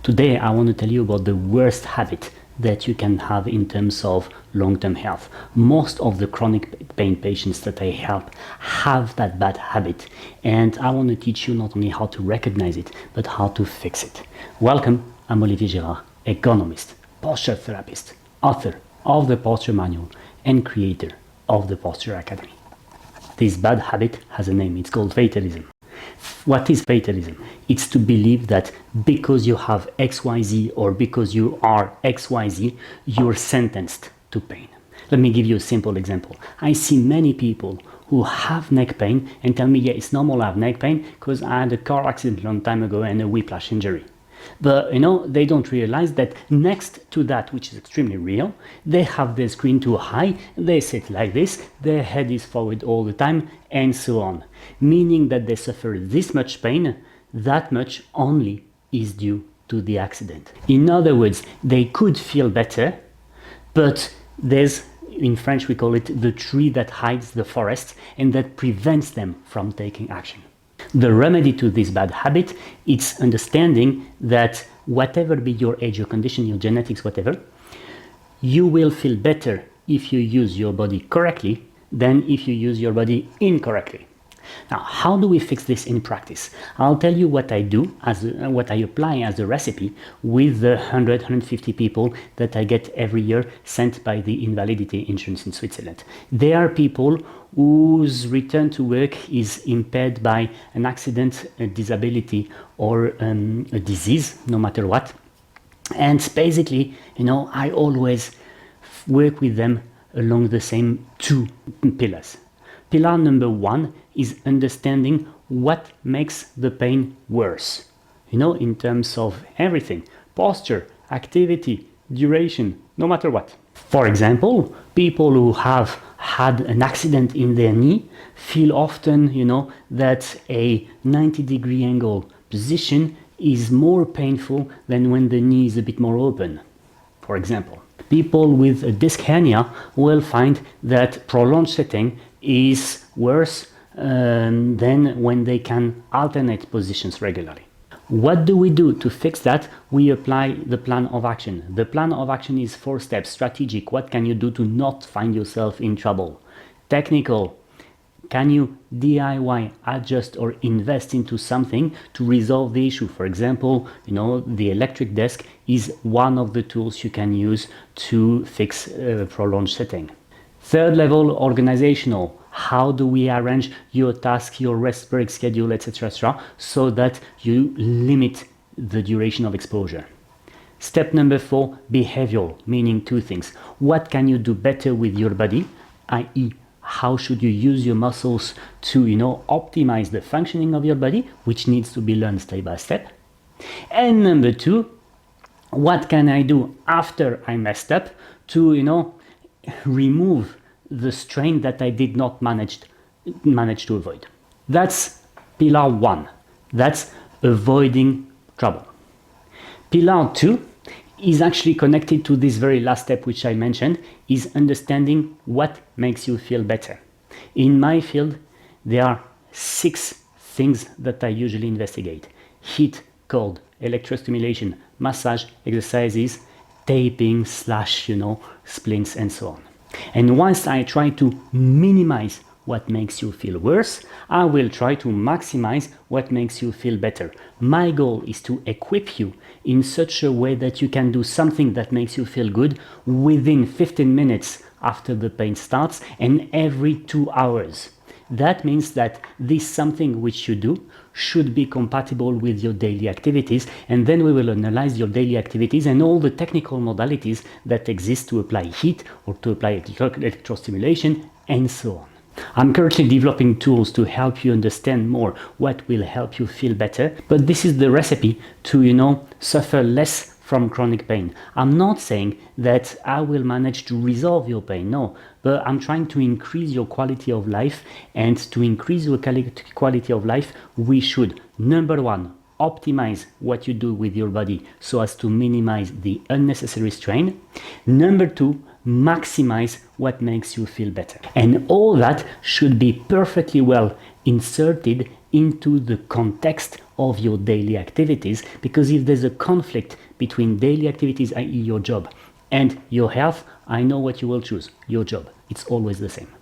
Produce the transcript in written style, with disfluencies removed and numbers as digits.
Today I want to tell you about the worst habit that you can have in terms of long-term health. Most of the chronic pain patients that I help have that bad habit, and I want to teach you not only how to recognize it, but how to fix it. Welcome, I'm Olivier Girard, economist, posture therapist, author of the Posture Manual, and creator of the Posture Academy. This bad habit has a name, it's called fatalism. What is fatalism? It's to believe that because you have XYZ or because you are XYZ, you're sentenced to pain. Let me give you a simple example. I see many people who have neck pain and tell me, yeah, it's normal I have neck pain because I had a car accident a long time ago and a whiplash injury. But they don't realize that next to that, which is extremely real, they have their screen too high, they sit like this, their head is forward all the time, and so on. Meaning that they suffer this much pain, that much only is due to the accident. In other words, they could feel better, but there's, in French we call it the tree that hides the forest and that prevents them from taking action. The remedy to this bad habit is understanding that whatever be your age, your condition, your genetics, whatever, you will feel better if you use your body correctly than if you use your body incorrectly. Now, how do we fix this in practice? I'll tell you what I do, what I apply as a recipe with the 150 people that I get every year sent by the Invalidity Insurance in Switzerland. They are people whose return to work is impaired by an accident, a disability, or a disease, no matter what. And basically, I always work with them along the same two pillars. Pillar number one is understanding what makes the pain worse, in terms of everything: posture, activity, duration, no matter what. For example, people who have had an accident in their knee feel often, that a 90-degree angle position is more painful than when the knee is a bit more open, for example. People with a disc hernia will find that prolonged sitting is worse than when they can alternate positions regularly. What do we do to fix that? We apply the plan of action. The plan of action is 4 steps. Strategic: what can you do to not find yourself in trouble? Technical: can you DIY, adjust or invest into something to resolve the issue? For example, the electric desk is one of the tools you can use to fix prolonged sitting. Third level, organizational: how do we arrange your task, your rest break schedule, etc., so that you limit the duration of exposure? Step number 4, behavioral, meaning 2 things. What can you do better with your body, i.e., how should you use your muscles to optimize the functioning of your body, which needs to be learned step by step. And number 2, what can I do after I messed up to remove the strain that I did not manage to avoid? That's pillar 1. That's avoiding trouble. Pillar 2 is actually connected to this very last step which I mentioned, is understanding what makes you feel better. In my field, there are 6 things that I usually investigate: heat, cold, electrostimulation, massage, exercises, taping / splints, and so on. And once I try to minimize what makes you feel worse, I will try to maximize what makes you feel better. My goal is to equip you in such a way that you can do something that makes you feel good within 15 minutes after the pain starts and every 2 hours. That means that this something which you do should be compatible with your daily activities, and then we will analyze your daily activities and all the technical modalities that exist to apply heat or to apply electrostimulation and so on. I'm currently developing tools to help you understand more what will help you feel better, but this is the recipe to, suffer less from chronic pain. I'm not saying that I will manage to resolve your pain, no, but I'm trying to increase your quality of life, and to increase your quality of life, we should, number 1, optimize what you do with your body so as to minimize the unnecessary strain. Number 2, maximize what makes you feel better. And all that should be perfectly well inserted into the context of your daily activities, because if there's a conflict between daily activities, i.e. your job, and your health, I know what you will choose, your job. It's always the same.